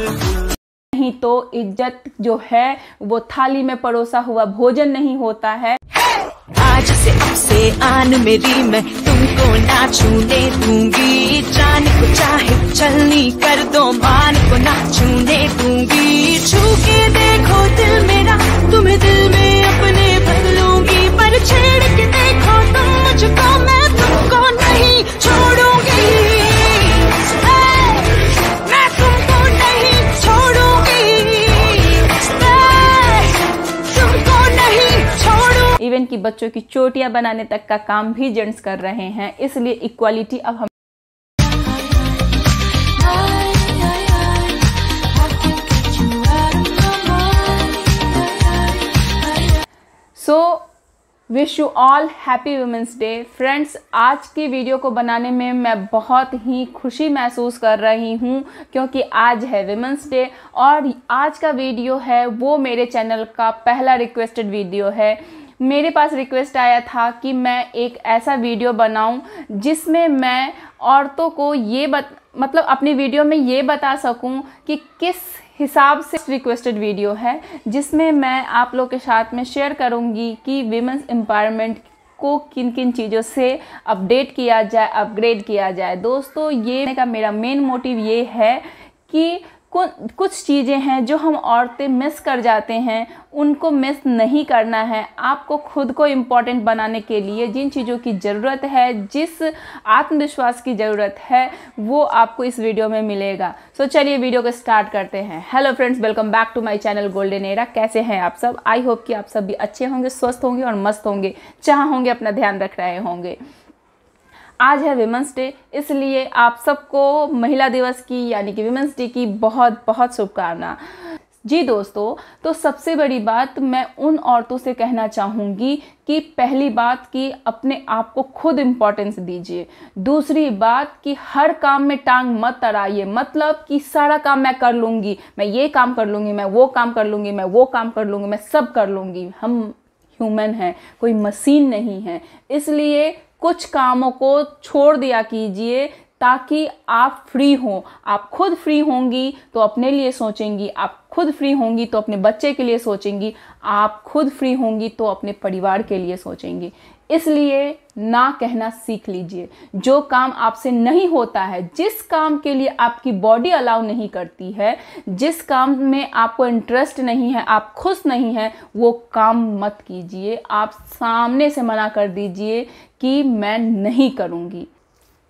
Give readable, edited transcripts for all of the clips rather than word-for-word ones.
नहीं तो इज्जत जो है वो थाली में परोसा हुआ भोजन नहीं होता है। आज से अब से आन मेरी, मैं तुमको ना छूने दूंगी। जान को चाहे चलनी कर दो, मान को ना छूने दूंगी। छू के देखो दिल मेरा, तुम्हें दिल में अपने भर लूंगी। पर छेड़ के देखो तुम मुझको, मैं तुमको नहीं छोड़ूंगी। मैं तुमको नहीं छोड़ूंगी, तुमको नहीं छोड़ूंगी। इवन कि बच्चों की चोटियां बनाने तक का काम भी जेंट्स कर रहे हैं, इसलिए इक्वालिटी अब हम wish you all happy women's day. Friends, आज की वीडियो को बनाने में मैं बहुत ही खुशी महसूस कर रही हूँ क्योंकि आज है वुमेंस डे और आज का वीडियो है वो मेरे चैनल का पहला रिक्वेस्टेड वीडियो है। मेरे पास रिक्वेस्ट आया था कि मैं एक ऐसा वीडियो बनाऊं जिसमें मैं औरतों को मतलब अपनी वीडियो में ये बता सकूं कि किस हिसाब से रिक्वेस्टेड वीडियो है, जिसमें मैं आप लोग के साथ में शेयर करूंगी कि विमेंस एम्पावरमेंट को किन किन चीज़ों से अपडेट किया जाए, अपग्रेड किया जाए। दोस्तों, ये का मेरा मेन मोटिव ये है कि कुछ चीज़ें हैं जो हम औरतें मिस कर जाते हैं, उनको मिस नहीं करना है। आपको खुद को इम्पोर्टेंट बनाने के लिए जिन चीज़ों की ज़रूरत है, जिस आत्मविश्वास की ज़रूरत है, वो आपको इस वीडियो में मिलेगा। सो चलिए वीडियो को स्टार्ट करते हैं। Hello friends, welcome back to my channel golden era. कैसे हैं आप सब? आई होप कि आप सब भी अच्छे होंगे, स्वस्थ होंगे और मस्त होंगे, जहाँ होंगे अपना ध्यान रख रहे होंगे। आज है विमेंस डे, इसलिए आप सबको महिला दिवस की यानी कि विमेंस डे की बहुत बहुत शुभकामना। जी दोस्तों, तो सबसे बड़ी बात मैं उन औरतों से कहना चाहूँगी कि पहली बात कि अपने आप को खुद इम्पोर्टेंस दीजिए। दूसरी बात कि हर काम में टांग मत अड़ाइए, मतलब कि सारा काम मैं कर लूँगी, मैं ये काम कर लूँगी, मैं वो काम कर लूँगी, मैं वो काम कर लूँगी, मैं सब कर लूँगी। हम ह्यूमन हैं, कोई मशीन नहीं है, इसलिए कुछ कामों को छोड़ दिया कीजिए ताकि आप फ्री हों। आप खुद फ्री होंगी तो अपने लिए सोचेंगी, आप खुद फ्री होंगी तो अपने बच्चे के लिए सोचेंगी, आप खुद फ्री होंगी तो अपने परिवार के लिए सोचेंगी। इसलिए ना कहना सीख लीजिए। जो काम आपसे नहीं होता है, जिस काम के लिए आपकी बॉडी अलाउ नहीं करती है, जिस काम में आपको इंटरेस्ट नहीं है, आप खुश नहीं हैं, वो काम मत कीजिए। आप सामने से मना कर दीजिए कि मैं नहीं करूँगी।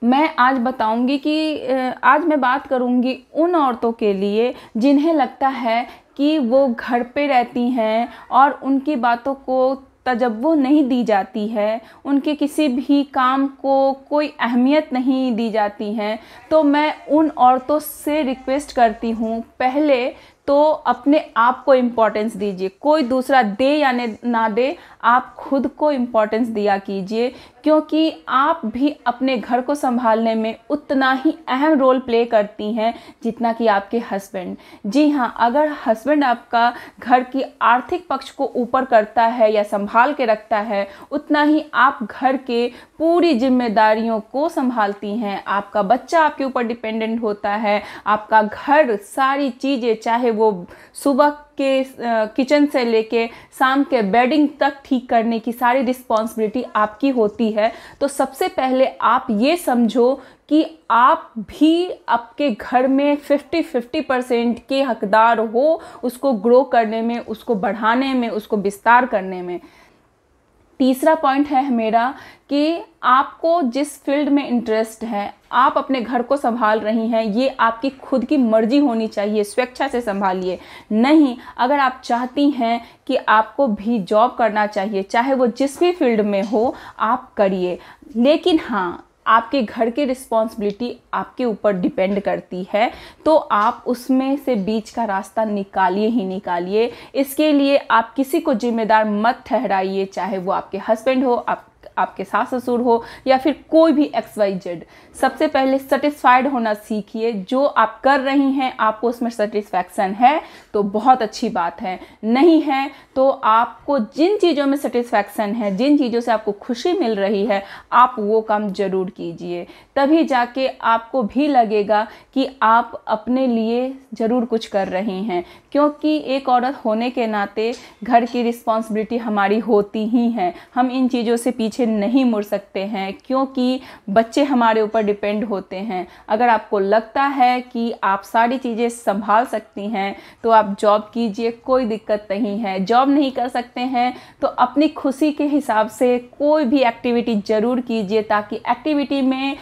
मैं आज बताऊंगी कि आज मैं बात करूंगी उन औरतों के लिए जिन्हें लगता है कि वो घर पे रहती हैं और उनकी बातों को तवज्जो नहीं दी जाती है, उनके किसी भी काम को कोई अहमियत नहीं दी जाती है। तो मैं उन औरतों से रिक्वेस्ट करती हूँ, पहले तो अपने आप को इम्पोर्टेंस दीजिए। कोई दूसरा दे या ना दे, आप खुद को इम्पोर्टेंस दिया कीजिए, क्योंकि आप भी अपने घर को संभालने में उतना ही अहम रोल प्ले करती हैं जितना कि आपके हस्बैंड। जी हाँ, अगर हस्बैंड आपका घर की आर्थिक पक्ष को ऊपर करता है या संभाल के रखता है, उतना ही आप घर के पूरी जिम्मेदारियों को संभालती हैं। आपका बच्चा आपके ऊपर डिपेंडेंट होता है, आपका घर, सारी चीज़ें, चाहे वो सुबह के किचन से लेके शाम के बेडिंग तक ठीक करने की सारी रिस्पॉन्सिबिलिटी आपकी होती है। तो सबसे पहले आप ये समझो कि आप भी आपके घर में 50-50% के हकदार हो, उसको ग्रो करने में, उसको बढ़ाने में, उसको विस्तार करने में। तीसरा पॉइंट है मेरा कि आपको जिस फील्ड में इंटरेस्ट है, आप अपने घर को संभाल रही हैं, ये आपकी खुद की मर्जी होनी चाहिए, स्वेच्छा से संभालिए। नहीं, अगर आप चाहती हैं कि आपको भी जॉब करना चाहिए, चाहे वो जिस भी फील्ड में हो, आप करिए। लेकिन हाँ, आपके घर की रिस्पॉन्सिबिलिटी आपके ऊपर डिपेंड करती है, तो आप उसमें से बीच का रास्ता निकालिए ही निकालिए। इसके लिए आप किसी को जिम्मेदार मत ठहराइए, चाहे वो आपके हस्बैंड हो, आपके सास ससुर हो या फिर कोई भी XYZ, सबसे पहले सेटिस्फाइड होना सीखिए। जो आप कर रही हैं आपको उसमें सेटिस्फैक्शन है तो बहुत अच्छी बात है, नहीं है तो आपको जिन चीज़ों में सेटिस्फैक्शन है, जिन चीज़ों से आपको खुशी मिल रही है, आप वो काम जरूर कीजिए। तभी जाके आपको भी लगेगा कि आप अपने लिए ज़रूर कुछ कर रही हैं, क्योंकि एक औरत होने के नाते घर की रिस्पॉन्सिबिलिटी हमारी होती ही है। हम इन चीज़ों से पीछे नहीं मुड़ सकते हैं, क्योंकि बच्चे हमारे ऊपर डिपेंड होते हैं। अगर आपको लगता है कि आप सारी चीज़ें संभाल सकती हैं तो आप जॉब कीजिए, कोई दिक्कत नहीं है। जॉब नहीं कर सकते हैं तो अपनी खुशी के हिसाब से कोई भी एक्टिविटी ज़रूर कीजिए, ताकि एक्टिविटी में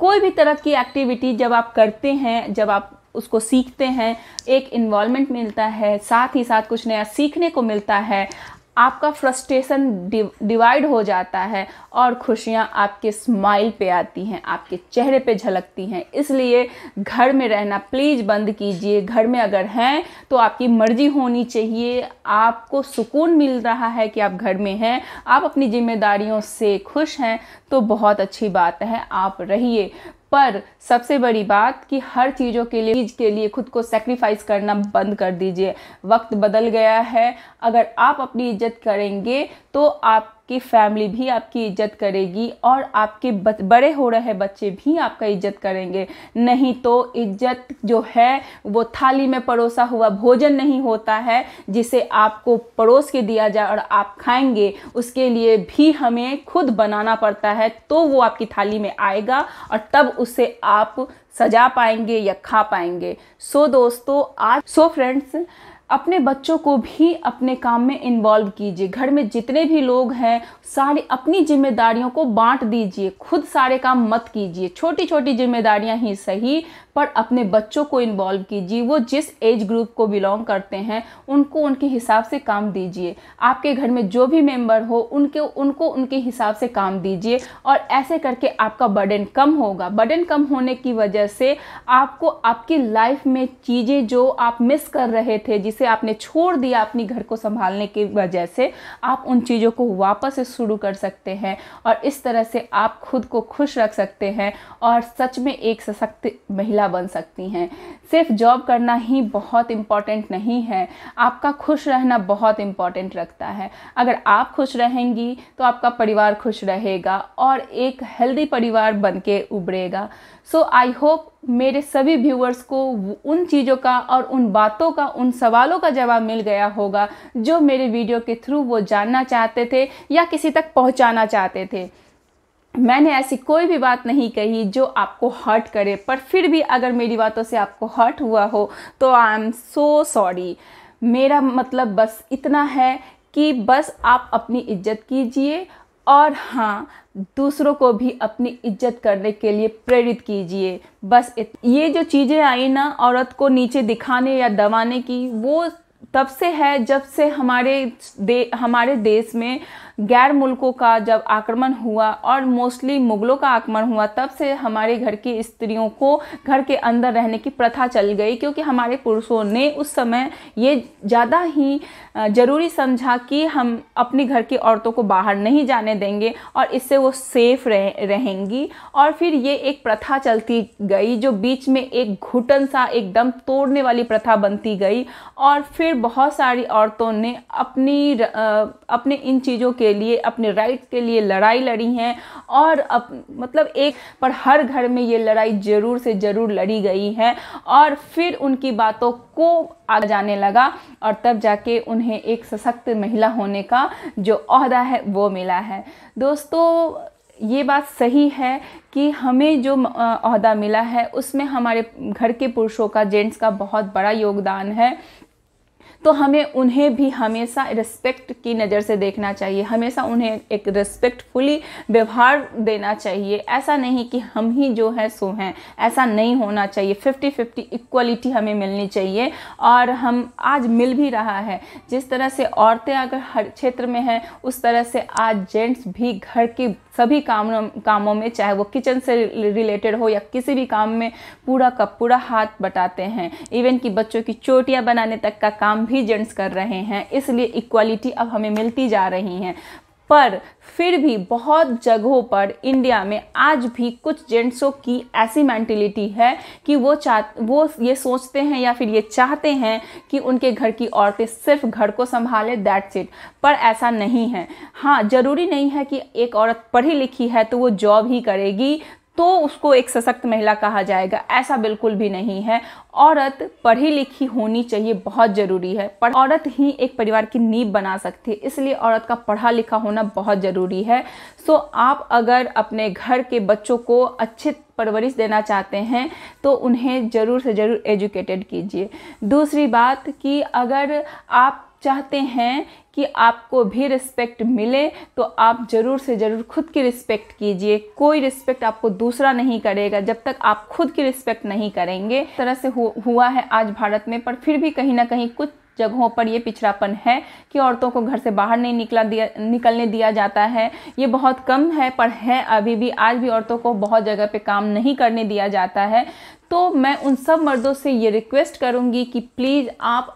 कोई भी तरह की एक्टिविटी जब आप करते हैं, जब आप उसको सीखते हैं, एक इन्वॉल्वमेंट मिलता है, साथ ही साथ कुछ नया सीखने को मिलता है, आपका फ्रस्ट्रेशन डिवाइड हो जाता है और खुशियाँ आपके स्माइल पे आती हैं, आपके चेहरे पे झलकती हैं। इसलिए घर में रहना प्लीज़ बंद कीजिए। घर में अगर हैं तो आपकी मर्जी होनी चाहिए, आपको सुकून मिल रहा है कि आप घर में हैं, आप अपनी जिम्मेदारियों से खुश हैं तो बहुत अच्छी बात है, आप रहिए। पर सबसे बड़ी बात कि हर चीज़ों के लिए खुद को सेक्रीफाइस करना बंद कर दीजिए। वक्त बदल गया है, अगर आप अपनी इज्जत करेंगे तो आपकी फैमिली भी आपकी इज्जत करेगी और आपके बड़े हो रहे बच्चे भी आपका इज्जत करेंगे। नहीं तो इज्जत जो है वो थाली में परोसा हुआ भोजन नहीं होता है जिसे आपको परोस के दिया जाए और आप खाएंगे, उसके लिए भी हमें खुद बनाना पड़ता है, तो वो आपकी थाली में आएगा और तब उसे आप सजा पाएंगे या खा पाएंगे। सो फ्रेंड्स, अपने बच्चों को भी अपने काम में इन्वॉल्व कीजिए। घर में जितने भी लोग हैं सारी अपनी जिम्मेदारियों को बांट दीजिए, खुद सारे काम मत कीजिए। छोटी छोटी जिम्मेदारियां ही सही पर अपने बच्चों को इन्वॉल्व कीजिए। वो जिस एज ग्रुप को बिलोंग करते हैं उनको उनके हिसाब से काम दीजिए। आपके घर में जो भी मेंबर हो उनको उनके हिसाब से काम दीजिए और ऐसे करके आपका बर्डन कम होगा। बर्डन कम होने की वजह से आपको आपकी लाइफ में चीज़ें जो आप मिस कर रहे थे, जिसे आपने छोड़ दिया अपनी घर को संभालने की वजह से, आप उन चीज़ों को वापस से शुरू कर सकते हैं और इस तरह से आप खुद को खुश रख सकते हैं और सच में एक सशक्त महिला बन सकती हैं। सिर्फ जॉब करना ही बहुत इम्पॉर्टेंट नहीं है, आपका खुश रहना बहुत इम्पॉर्टेंट रखता है। अगर आप खुश रहेंगी तो आपका परिवार खुश रहेगा और एक हेल्दी परिवार बनके उभरेगा। सो आई होप मेरे सभी व्यूअर्स को उन चीज़ों का और उन बातों का, उन सवालों का जवाब मिल गया होगा जो मेरे वीडियो के थ्रू वो जानना चाहते थे या किसी तक पहुंचाना चाहते थे। मैंने ऐसी कोई भी बात नहीं कही जो आपको हर्ट करे, पर फिर भी अगर मेरी बातों से आपको हर्ट हुआ हो तो आई एम सो सॉरी। मेरा मतलब बस इतना है कि बस आप अपनी इज्जत कीजिए और हाँ, दूसरों को भी अपनी इज्जत करने के लिए प्रेरित कीजिए। बस ये जो चीज़ें आई ना औरत को नीचे दिखाने या दबाने की, वो तब से है जब से हमारे देश में गैर मुल्कों का जब आक्रमण हुआ और मोस्टली मुगलों का आक्रमण हुआ, तब से हमारे घर की स्त्रियों को घर के अंदर रहने की प्रथा चल गई, क्योंकि हमारे पुरुषों ने उस समय ये ज़्यादा ही ज़रूरी समझा कि हम अपनी घर की औरतों को बाहर नहीं जाने देंगे और इससे वो सेफ रहेंगी। और फिर ये एक प्रथा चलती गई जो बीच में एक घुटन सा एकदम तोड़ने वाली प्रथा बनती गई और फिर बहुत सारी औरतों ने अपने इन चीज़ों के लिए, अपने राइट के लिए लड़ाई लड़ी हैं और मतलब एक पर हर घर में ये लड़ाई जरूर से जरूर लड़ी गई है और फिर उनकी बातों को आगे जाने लगा और तब जाके उन्हें एक सशक्त महिला होने का जो ओहदा है वो मिला है। दोस्तों, ये बात सही है कि हमें जो ओहदा मिला है उसमें हमारे घर के पुरुषों का, जेंट्स का बहुत बड़ा योगदान है, तो हमें उन्हें भी हमेशा रिस्पेक्ट की नज़र से देखना चाहिए, हमेशा उन्हें एक रिस्पेक्टफुली व्यवहार देना चाहिए। ऐसा नहीं कि हम ही जो है सो हैं, ऐसा नहीं होना चाहिए। 50-50 इक्वलिटी हमें मिलनी चाहिए और हम आज मिल भी रहा है। जिस तरह से औरतें अगर हर क्षेत्र में हैं, उस तरह से आज जेंट्स भी घर के सभी कामों में, चाहे वो किचन से रिलेटेड हो या किसी भी काम में, पूरा का पूरा हाथ बटाते हैं। इवन कि बच्चों की चोटियाँ बनाने तक का काम भी जेंट्स कर रहे हैं। इसलिए इक्वालिटी अब हमें मिलती जा रही हैं। पर फिर भी बहुत जगहों पर इंडिया में आज भी कुछ जेंट्सों की ऐसी मेंटेलिटी है कि वो ये सोचते हैं या फिर ये चाहते हैं कि उनके घर की औरतें सिर्फ घर को संभाले, दैट्स इट। पर ऐसा नहीं है। हाँ, ज़रूरी नहीं है कि एक औरत पढ़ी लिखी है तो वो जॉब ही करेगी तो उसको एक सशक्त महिला कहा जाएगा, ऐसा बिल्कुल भी नहीं है। औरत पढ़ी लिखी होनी चाहिए, बहुत ज़रूरी है। पर औरत ही एक परिवार की नींव बना सकती है, इसलिए औरत का पढ़ा लिखा होना बहुत ज़रूरी है। सो आप अगर अपने घर के बच्चों को अच्छे परवरिश देना चाहते हैं तो उन्हें ज़रूर से ज़रूर एजुकेटेड कीजिए। दूसरी बात कि अगर आप चाहते हैं कि आपको भी रिस्पेक्ट मिले तो आप ज़रूर से ज़रूर खुद की रिस्पेक्ट कीजिए। कोई रिस्पेक्ट आपको दूसरा नहीं करेगा जब तक आप खुद की रिस्पेक्ट नहीं करेंगे। इस तरह से हुआ है आज भारत में, पर फिर भी कहीं ना कहीं कुछ जगहों पर ये पिछड़ापन है कि औरतों को घर से बाहर नहीं निकलने दिया जाता है। ये बहुत कम है, पर है अभी भी, आज भी औरतों को बहुत जगह पे काम नहीं करने दिया जाता है। तो मैं उन सब मर्दों से ये रिक्वेस्ट करूंगी कि प्लीज़ आप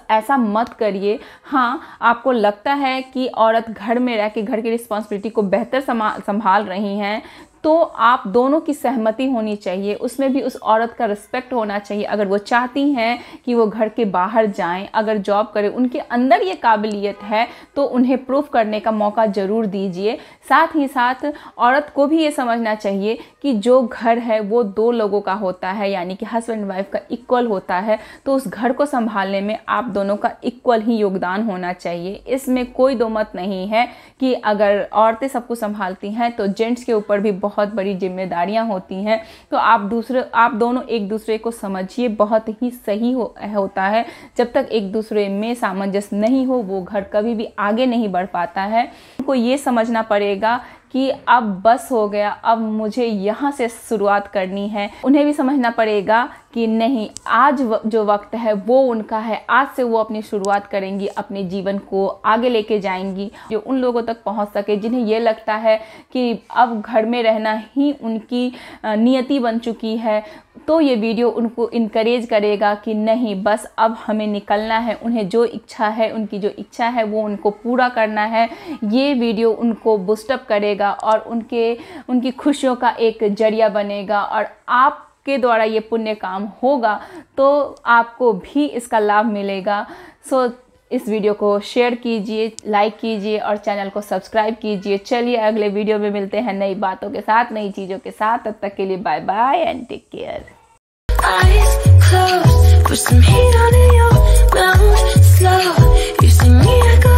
ऐसा मत करिए। हाँ, आपको लगता है कि औरत घर में रह के घर की रिस्पॉन्सिबिलिटी को बेहतर संभाल रही हैं तो आप दोनों की सहमति होनी चाहिए, उसमें भी उस औरत का रिस्पेक्ट होना चाहिए। अगर वो चाहती हैं कि वो घर के बाहर जाएं, अगर जॉब करें, उनके अंदर ये काबिलियत है तो उन्हें प्रूफ करने का मौका ज़रूर दीजिए। साथ ही साथ औरत को भी ये समझना चाहिए कि जो घर है वो दो लोगों का होता है, यानी कि हस्बैंड वाइफ का इक्वल होता है। तो उस घर को संभालने में आप दोनों का इक्वल ही योगदान होना चाहिए। इसमें कोई दो मत नहीं है कि अगर औरतें सब कुछ संभालती हैं तो जेंट्स के ऊपर भी बहुत बड़ी जिम्मेदारियां होती हैं। तो आप दोनों एक दूसरे को समझिए, बहुत ही सही होता है। जब तक एक दूसरे में सामंजस्य नहीं हो वो घर कभी भी आगे नहीं बढ़ पाता है। उनको ये समझना पड़ेगा कि अब बस हो गया, अब मुझे यहाँ से शुरुआत करनी है। उन्हें भी समझना पड़ेगा कि नहीं, आज जो वक्त है वो उनका है, आज से वो अपनी शुरुआत करेंगी, अपने जीवन को आगे लेके जाएंगी, जो उन लोगों तक पहुँच सके जिन्हें ये लगता है कि अब घर में रहना ही उनकी नियति बन चुकी है। तो ये वीडियो उनको इनकरेज करेगा कि नहीं, बस अब हमें निकलना है, उन्हें जो इच्छा है, उनकी जो इच्छा है वो उनको पूरा करना है। ये वीडियो उनको बूस्टअप करेगा और उनकी खुशियों का एक जरिया बनेगा और आपके द्वारा ये पुण्य काम होगा तो आपको भी इसका लाभ मिलेगा। सो इस वीडियो को शेयर कीजिए, लाइक कीजिए और चैनल को सब्सक्राइब कीजिए। चलिए अगले वीडियो में मिलते हैं नई बातों के साथ, नई चीज़ों के साथ। तब तक के लिए bye bye and take care. Eyes closed, put some heat on your mouth, slow. You see me, I go